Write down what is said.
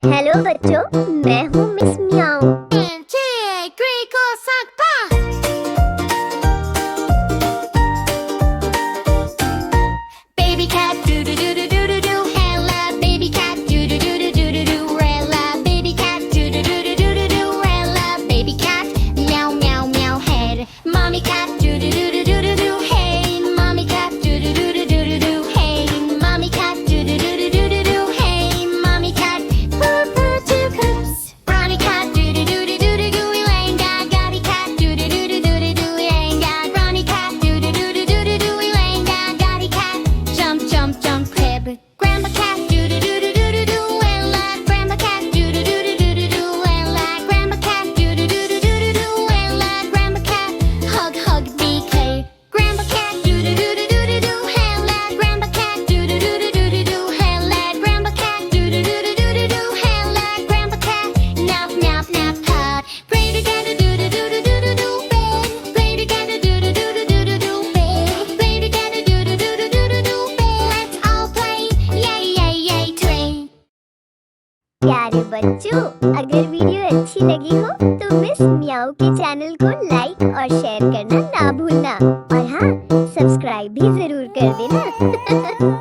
Hello बच्चों, मैं हूँ मिस म्याऊ। Baby cat doo doo doo doo doo doo doo. Hello, baby cat doo doo doo doo doo doo doo. Hello, baby cat doo doo doo doo doo doo doo. Hello, baby cat meow meow meow head. Mommy cat doo doo doo doo doo doo doo. Hey, mommy cat doo doo doo doo doo doo doo. Hey, mommy cat doo doo doo doo doo doo doo. Hey, mommy cat purr purr two cups. Brownie cat doo doo doo doo doo doo doo. Elaine got cat doo doo doo doo doo doo doo. Elaine got Ronnie cat doo doo doo doo doo doo doo. Elaine got cat. Jump, jump, jump, crib. Grandma cat, doo doo doo doo doo doo doo. Ella, grandma cat, doo doo doo doo doo doo doo. Ella, grandma cat, doo doo doo doo doo doo doo. Ella, grandma cat, hug, hug, BK. Grandma cat, doo doo doo doo doo doo doo. Ella, grandma cat, doo doo doo doo doo doo doo. Ella, grandma cat, doo doo doo doo doo doo doo. Ella, grandma cat, nap, nap, nap, hut. Play together, doo doo doo doo doo doo doo. Bed, play together, doo doo doo doo doo doo doo. Bed, play together, doo doo doo doo doo doo doo. Let's all play, yay yay yay train. प्यारे बच्चों, अगर video अच्छी लगी हो तो miss म्याऊ के channel को लाइक और शेयर करना ना भूलना। और हाँ, सब्सक्राइब भी जरूर कर देना।